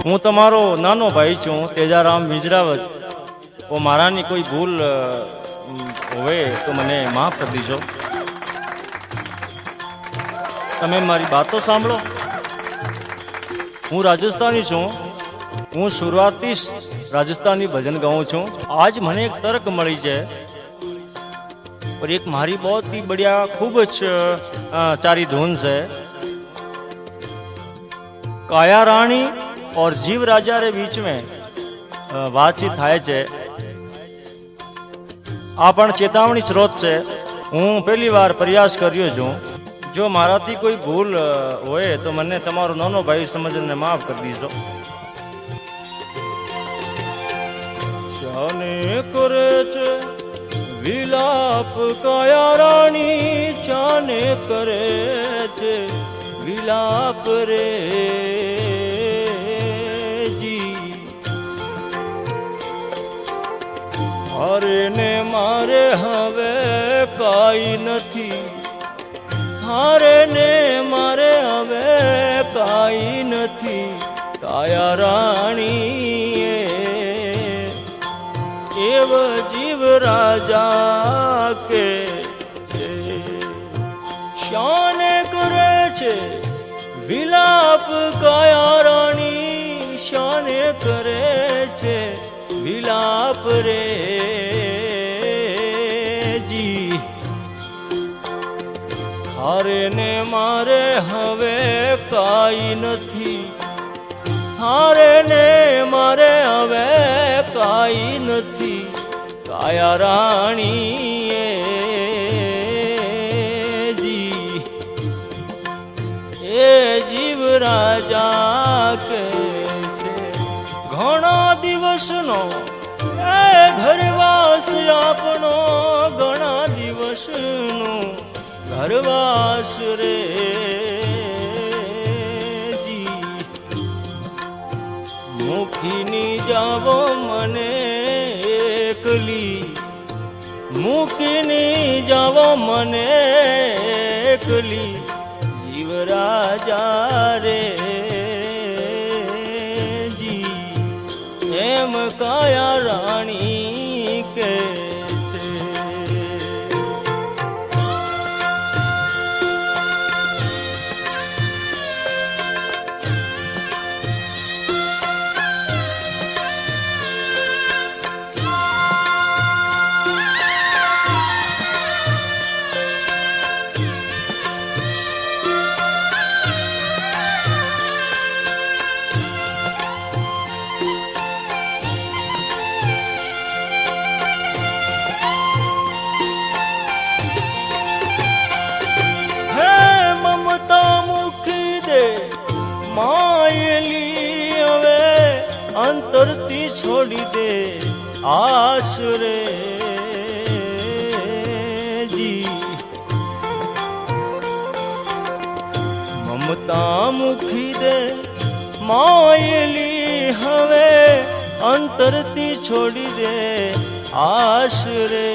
હું તમારો નાનો ભાઈ છું તેજારામ વિજરાવત। ઓ મારાની કોઈ ભૂલ હોય તો મને માફ કરી દીજો। તમે મારી બાતો સાંભળો। હું રાજસ્થાની છું। હું शुरुआती राजस्थानी भजन गाऊं छूं। आज મને એક તર્ક મળી છે और एक मारी बहुत ही बढ़िया खूब चारी धुन से काया रानी और जीव राजा रे बीच में बातचीत थाय छे। आ पण चेतावनी स्रोत छे। हूँ पहली बार प्रयास कर्यो छूं। जो माराथी कोई भूल होय तो मने तमारो नानो भाई समझने माफ कर दीजो। जाने करे छे विलाप काया रानी, जाने करे छे विलाप रे जी। हारे ने मारे हवे काई नथी, हारे ने मारे हवे काई नथी। काया रानी एव जीव राजा के शाने करे छे विलाप काया रानी, शाने करे छे विलाप रे जी। हारे ने मारे हवे काई नथी, हारे ने मारे हवे काई नथी। काया रानी जी ए जीव राजा के छे घणा दिवसनो ए घरवास आपनो, घणा दिवसनो घरवास रे जी। मुखीनी जावो मने एकली, मुखीनी जावो मने एकली। जीव राजा रे जी एम काया रानी के छे। मायली हवे अंतरती छोड़ी दे आस रे जी। ममता मुखी दे मायली हवे अंतरती छोड़ी दे आस रे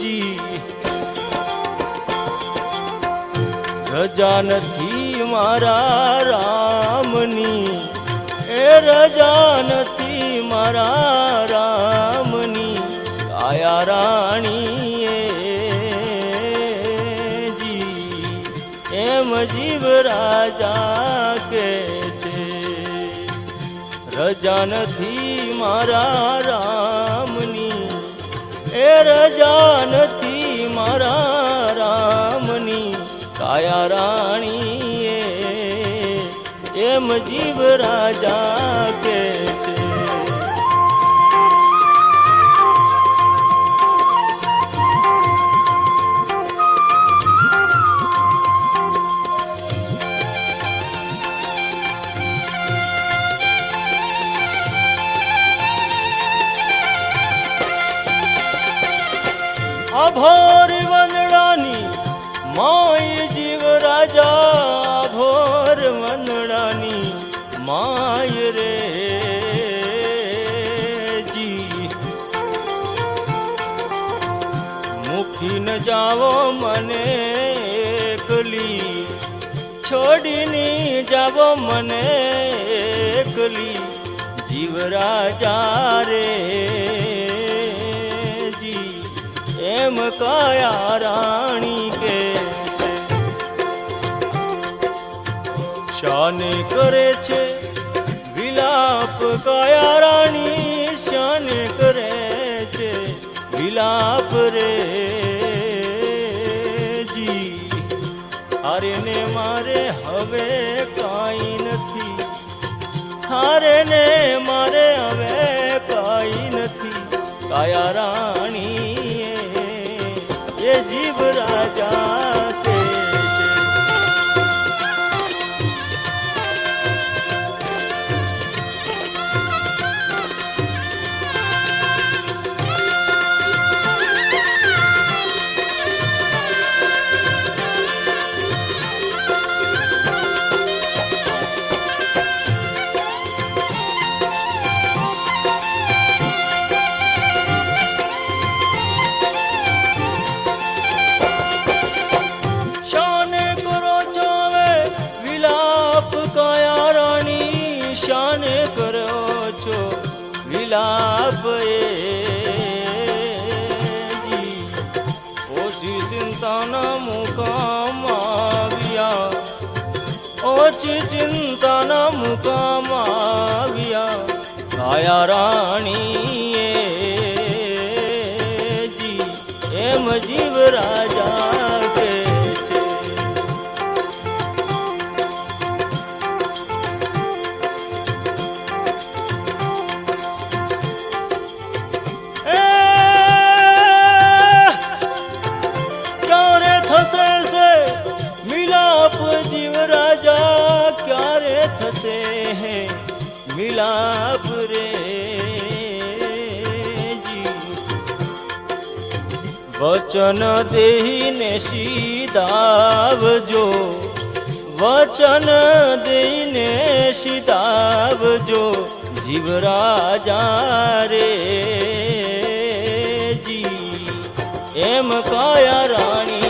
जी। रजा नथी मारा रामनी, ए रजा नथी मारा रामनी। काया रानी जी एम जीव राजा के छे। रजा नथी मारा रामनी, ए रजा नथी मारा रामनी। काया रानी एम जीव राजा के छे। आभोर वंदड़ानी माय जीव राजा, भोर वंदड़ानी माय रे जी। मुखी न जावो मने एकली, છોડીની જાવો મને એકલી જીવરાજા રે જી એમ કાયા રાણી કે છે શાને કરે છે વિલાપ કાયા રાણી શાને કરે છે વિલાપ રે હારે ને મારે હવે કાંઈ નથી હારે ને મારે હવે કાંઈ નથી કાયા રાણી એ જીવ રાજા કે શાને કરો છો વિલાપ ઓછી ચિંતાના મુકામ આવ્યા ઓછી ચિંતાના મુકામ આવ્યા કાયા રાણી એમ જીવ રાજા કે છે મિલાપ જીવ રાજા ક્યારે થશે હે મિલાપ રે વચન દેહીને સીધાવજો વચન દેહીને સીધાવજો જીવ રાજા રે એમ કાયા રાણી